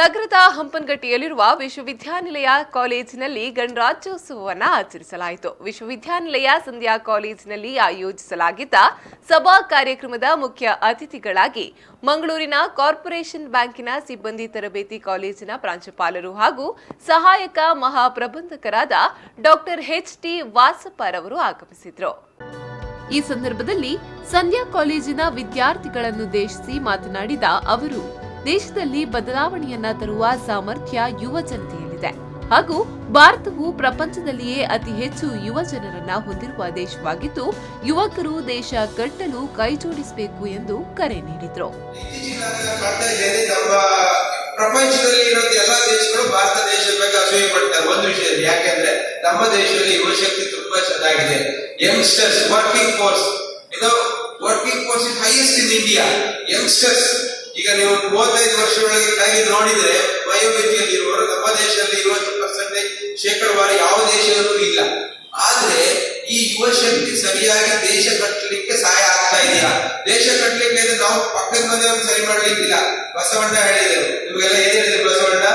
ನಗರದ ಹಂಪನಘಟ್ಟಿಯಲ್ಲಿರುವ ವಿಶ್ವವಿದ್ಯಾನಿಲಯ ಕಾಲೇಜಿನಲ್ಲಿ ಗಣರಾಜ್ಯೋತ್ಸವವನ್ನು ಆಚರಿಸಲಾಯಿತು. ವಿಶ್ವವಿದ್ಯಾನಿಲಯ ಸಂಧ್ಯಾ ಕಾಲೇಜಿನಲ್ಲಿ ಆಯೋಜಿಸಲಾಗಿದ್ದ ಸಭಾ ಕಾರ್ಯಕ್ರಮದ ಮುಖ್ಯ ಅತಿಥಿಗಳಾಗಿ ಮಂಗಳೂರಿನ ಕಾರ್ಪೊರೇಷನ್ ಬ್ಯಾಂಕಿನ ಸಿಬ್ಬಂದಿ ತರಬೇತಿ ಕಾಲೇಜಿನ ಪ್ರಾಂಶುಪಾಲರು ಹಾಗೂ ಸಹಾಯಕ ಮಹಾಪ್ರಬಂಧಕರಾದ ಡಾಕ್ಟರ್ ಎಚ್.ಟಿ. ವಾಸಪ್ಪರವರು ಆಗಮಿಸಿದರು. ಈ ಸಂದರ್ಭದಲ್ಲಿ ಸಂಧ್ಯಾ ಕಾಲೇಜಿನ ವಿದ್ಯಾರ್ಥಿಗಳನ್ನುದ್ದೇಶಿಸಿ ಮಾತನಾಡಿದ ಅವರು, ದೇಶದಲ್ಲಿ ಬದಲಾವಣೆಯನ್ನ ತರುವ ಸಾಮರ್ಥ್ಯ ಯುವ ಜನತೆಯಲ್ಲಿದೆ ಹಾಗೂ ಭಾರತವು ಪ್ರಪಂಚದಲ್ಲಿಯೇ ಅತಿ ಹೆಚ್ಚು ಯುವ ಜನರನ್ನ ಹೊಂದಿರುವ ದೇಶವಾಗಿದ್ದು, ಯುವಕರು ದೇಶ ಕಟ್ಟಲು ಕೈಜೋಡಿಸಬೇಕು ಎಂದು ಕರೆ ನೀಡಿದರು. ಪ್ರಪಂಚದಲ್ಲಿ ಇರೋ ಎಲ್ಲ ದೇಶಗಳು ಭಾರತ ದೇಶದ ಬಗ್ಗೆ ಅಸೂಯೆ ಪಡ್ತಾರೆ ಒಂದು ವಿಷಯದಲ್ಲಿ. ಯಾಕೆಂದ್ರೆ ನಮ್ಮ ದೇಶದಲ್ಲಿ ಯುವ ಶಕ್ತಿ ತುಂಬಾ ಚೆನ್ನಾಗಿದೆ. Youngsters working force is highest in India. Youngsters ಈಗ ನೀವು 35 ವರ್ಷದೊಳಗೆ ಕೆಳಗೆ ನೋಡಿದ್ರೆ ವಯೋಮಿತಿಯಲ್ಲಿ ಇರುವವರು ನಮ್ಮ ದೇಶದಲ್ಲಿ 20% ಶೇಕಡವಾರು ಯಾವ ದೇಶದಲ್ಲೂ ಇಲ್ಲ. ಆದ್ರೆ ಈ ಯುವ ಶಕ್ತಿ ಸರಿಯಾಗಿ ದೇಶ ಕಟ್ಟಲಿಕ್ಕೆ ಸಹಾಯ ಆಗ್ತಾ ಇದೆಯಾ? ದೇಶ ಕಟ್ಟಲಿಕ್ಕೆ ನಾವು ಪಕ್ಕದ ಮನೆಯವರು ಸರಿ ಮಾಡ್ಲಿಕ್ಕಿಲ್ಲ. ಬಸವಣ್ಣ ಹೇಳಿದರು, ನಿಮಗೆಲ್ಲ ಏನ್ ಹೇಳಿದ್ರು ಬಸವಣ್ಣ?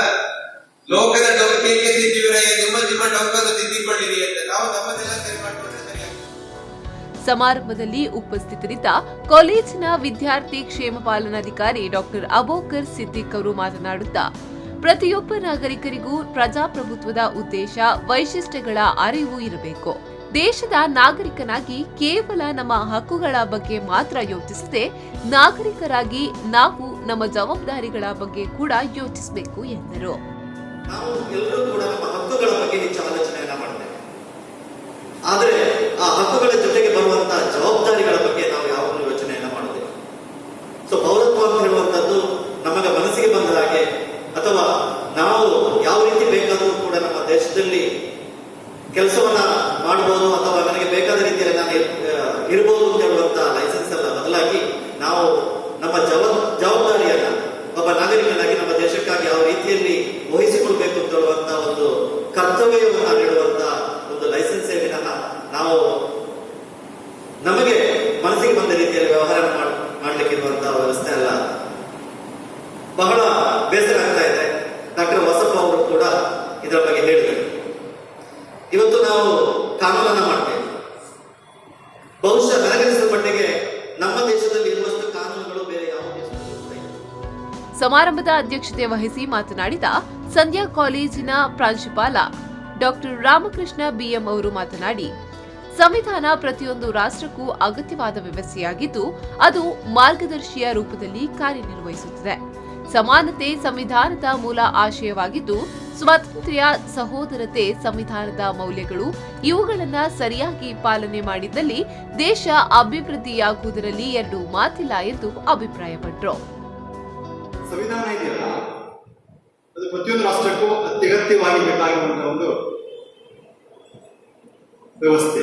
ಲೋಕದ ಡೊಂಕಿಗೆ ತಿದ್ದಿವರಯ್ಯ, ನಿಮ್ಮ ಡೊಂಕನ್ನು ತಿದ್ದಿಕೊಳ್ಳಿರಿ ಅಂತ. ನಾವು ನಮ್ಮದೆಲ್ಲ ಸರಿ ಮಾಡ್ಕೊಂಡ್ರೆ ಸರಿಯಾಗಿ. ಸಮಾರಂಭದಲ್ಲಿ ಉಪಸ್ಥಿತರಿದ್ದ ಕಾಲೇಜಿನ ವಿದ್ಯಾರ್ಥಿ ಕ್ಷೇಮ ಪಾಲನಾಧಿಕಾರಿ ಡಾಕ್ಟರ್ ಅಬೋಕರ್ ಸಿದ್ದಿಕ್ ಅವರು ಮಾತನಾಡುತ್ತಾ, ಪ್ರತಿಯೊಬ್ಬ ನಾಗರಿಕರಿಗೂ ಪ್ರಜಾಪ್ರಭುತ್ವದ ಉದ್ದೇಶ, ವೈಶಿಷ್ಟ್ಯಗಳ ಅರಿವು ಇರಬೇಕು. ದೇಶದ ನಾಗರಿಕನಾಗಿ ಕೇವಲ ನಮ್ಮ ಹಕ್ಕುಗಳ ಬಗ್ಗೆ ಮಾತ್ರ ಯೋಚಿಸದೆ, ನಾಗರಿಕರಾಗಿ ನಾವು ನಮ್ಮ ಜವಾಬ್ದಾರಿಗಳ ಬಗ್ಗೆ ಕೂಡ ಯೋಚಿಸಬೇಕು ಎಂದರು. ನಾವು ಎಲ್ಲರೂ ಕೂಡ ನಮ್ಮ ಹಕ್ಕುಗಳ ಬಗ್ಗೆ ಹೆಚ್ಚು ಆಲೋಚನೆಯನ್ನ ಮಾಡ್ತೇವೆ. ಆದರೆ ಆ ಹಕ್ಕುಗಳ ಜೊತೆಗೆ ಬರುವಂತಹ ಜವಾಬ್ದಾರಿಗಳ ಬಗ್ಗೆ ನಾವು ಯಾವಾಗಲೂ ಯೋಚನೆಯನ್ನ ಮಾಡುತ್ತೇವೆ. ಸೊ ಪೌರತ್ವ ಅಂತ ಹೇಳುವಂಥದ್ದು ನಮಗೆ ಮನಸ್ಸಿಗೆ ಬಂದ ಹಾಗೆ ಅಥವಾ ನಾವು ಯಾವ ರೀತಿ ಬೇಕಾದರೂ ಕೂಡ ನಮ್ಮ ದೇಶದಲ್ಲಿ ಕೆಲಸವನ್ನ ಮಾಡಬಹುದು ಅಥವಾ ನನಗೆ ಬೇಕಾದ ರೀತಿಯಲ್ಲಿ ನಾನು ಇರಬಹುದು ಅಂತ ಹೇಳುವಂತಹ ಲೈಸೆನ್ಸ್ ಅಲ್ಲ. ಬದಲಾಗಿ ನಾವು ನಮ್ಮ ಜವಾಬ್ದಾರಿಯನ್ನ ಒಬ್ಬ ನಾಗರಿಕನಾಗಿ ನಮ್ಮ ದೇಶಕ್ಕಾಗಿ ಯಾವ ರೀತಿಯಲ್ಲಿ ವಹಿಸಿಕೊಳ್ಬೇಕು ಅಂತ ಹೇಳುವಂತಹ ಒಂದು ಕರ್ತವ್ಯವನ್ನು ನೀಡುವಂತಹ ಒಂದು ಲೈಸೆನ್ಸ್ ವಿನಃ ನಾವು ನಮಗೆ ಮನಸ್ಸಿಗೆ ಬಂದ ರೀತಿಯಲ್ಲಿ ವ್ಯವಹಾರ ಮಾಡ್ಲಿಕ್ಕಿರುವಂತಹ ವ್ಯವಸ್ಥೆ ಅಲ್ಲ. ಬಹಳ ಬೇಸರ ಆಗ್ತಾ ಇದೆ. ಡಾಕ್ಟರ್ ವಾಸಪ್ಪ ಅವರು ಕೂಡ ಇದರ ಬಗ್ಗೆ ಹೇಳಿದರು. ಇವತ್ತು ನಾವು ಕಾನೂನನ್ನ ಮಾಡ್ತೇವೆ. ಬಹುಶಃ ನನಗನಿಸಿದ ಮಟ್ಟಿಗೆ ನಮ್ಮ ದೇಶದಲ್ಲಿ ಇರುವಷ್ಟು ಕಾನೂನುಗಳು ಬೇರೆ ಯಾವ ದೇಶದಲ್ಲಿ ಇಲ್ಲ. ಸಮಾರಂಭದ ಅಧ್ಯಕ್ಷತೆ ವಹಿಸಿ ಮಾತನಾಡಿದ ಸಂಧ್ಯಾ ಕಾಲೇಜಿನ ಪ್ರಾಂಶುಪಾಲ ಡಾಕ್ಟರ್ ರಾಮಕೃಷ್ಣ ಬಿಎಂ ಅವರು ಮಾತನಾಡಿ, ಸಂವಿಧಾನ ಪ್ರತಿಯೊಂದು ರಾಷ್ಟ್ರಕ್ಕೂ ಅಗತ್ಯವಾದ ವ್ಯವಸ್ಥೆಯಾಗಿದ್ದು, ಅದು ಮಾರ್ಗದರ್ಶಿಯ ರೂಪದಲ್ಲಿ ಕಾರ್ಯನಿರ್ವಹಿಸುತ್ತದೆ. ಸಮಾನತೆ ಸಂವಿಧಾನದ ಮೂಲ ಆಶಯವಾಗಿದ್ದು, ಸ್ವಾತಂತ್ರ್ಯ, ಸಹೋದರತೆ ಸಂವಿಧಾನದ ಮೌಲ್ಯಗಳು, ಇವುಗಳನ್ನು ಸರಿಯಾಗಿ ಪಾಲನೆ ಮಾಡಿದ್ದಲ್ಲಿ ದೇಶ ಅಭಿವೃದ್ಧಿಯಾಗುವುದರಲ್ಲಿ ಎರಡು ಮಾತಿಲ್ಲ ಎಂದು ಅಭಿಪ್ರಾಯಪಟ್ಟರು. ಸಂವಿಧಾನ ಇದೆಯಲ್ಲ, ಅದು ಪ್ರತಿಯೊಂದು ರಾಷ್ಟ್ರಕ್ಕೂ ಅತ್ಯಗತ್ಯವಾಗಿ ಬೇಕಾಗಿರುವಂತಹ ಒಂದು ವ್ಯವಸ್ಥೆ.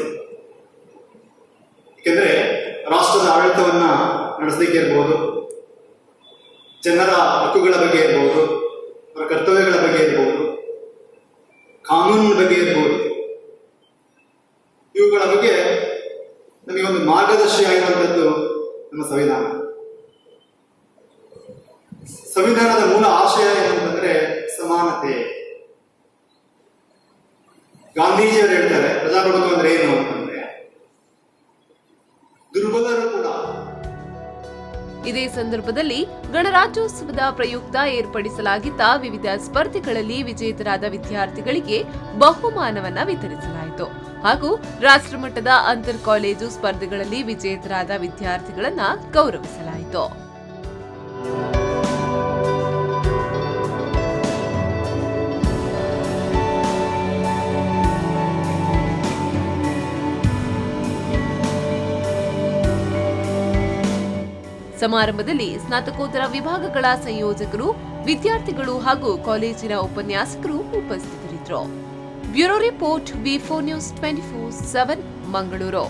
ಏಕೆಂದ್ರೆ ರಾಷ್ಟ್ರದ ಆಡಳಿತವನ್ನ ನಡೆಸಲಿಕ್ಕೆ ಇರಬಹುದು, ಜನರ ಹಕ್ಕುಗಳ ಬಗ್ಗೆ ಇರಬಹುದು, ಅವರ ಕರ್ತವ್ಯಗಳ ಬಗ್ಗೆ ಇರಬಹುದು, ಕಾನೂನಿನ ಬಗ್ಗೆ ಇರಬಹುದು, ಇವುಗಳ ಬಗ್ಗೆ ನಮಗೆ ಒಂದು ಮಾರ್ಗದರ್ಶಿಯಾಗಿರುವಂಥದ್ದು ನಮ್ಮ ಸಂವಿಧಾನ. ಸಂವಿಧಾನದ ಮೂಲ ಆಶಯ ಏನಂತಂದ್ರೆ ಸಮಾನತೆ. ಗಾಂಧೀಜಿಯವರು ಹೇಳ್ತಾರೆ, ಪ್ರಜಾಪ್ರಭುತ್ವ ಅಂದ್ರೆ ಏನು ಅಂತಂದ್ರೆ ದುರ್ಬಲರು ಕೂಡ. ಇದೇ ಸಂದರ್ಭದಲ್ಲಿ ಗಣರಾಜ್ಯೋತ್ಸವದ ಪ್ರಯುಕ್ತ ಏರ್ಪಡಿಸಲಾಗಿದ್ದ ವಿವಿಧ ಸ್ಪರ್ಧೆಗಳಲ್ಲಿ ವಿಜೇತರಾದ ವಿದ್ಯಾರ್ಥಿಗಳಿಗೆ ಬಹುಮಾನವನ್ನ ವಿತರಿಸಲಾಯಿತು ಹಾಗೂ ರಾಷ್ಟ್ರಮಟ್ಟದ ಅಂತರ್ ಕಾಲೇಜು ಸ್ಪರ್ಧೆಗಳಲ್ಲಿ ವಿಜೇತರಾದ ವಿದ್ಯಾರ್ಥಿಗಳನ್ನ ಗೌರವಿಸಲಾಯಿತು. ಸಮಾರಂಭದಲ್ಲಿ ಸ್ನಾತಕೋತ್ತರ ವಿಭಾಗಗಳ ಸಂಯೋಜಕರು, ವಿದ್ಯಾರ್ಥಿಗಳು ಹಾಗೂ ಕಾಲೇಜಿನ ಉಪನ್ಯಾಸಕರು ಉಪಸ್ಥಿತರಿದ್ದರು. ಬ್ಯೂರೋ ರಿಪೋರ್ಟ್, ವಿ4 ನ್ಯೂಸ್ 24/7 ಮಂಗಳೂರು.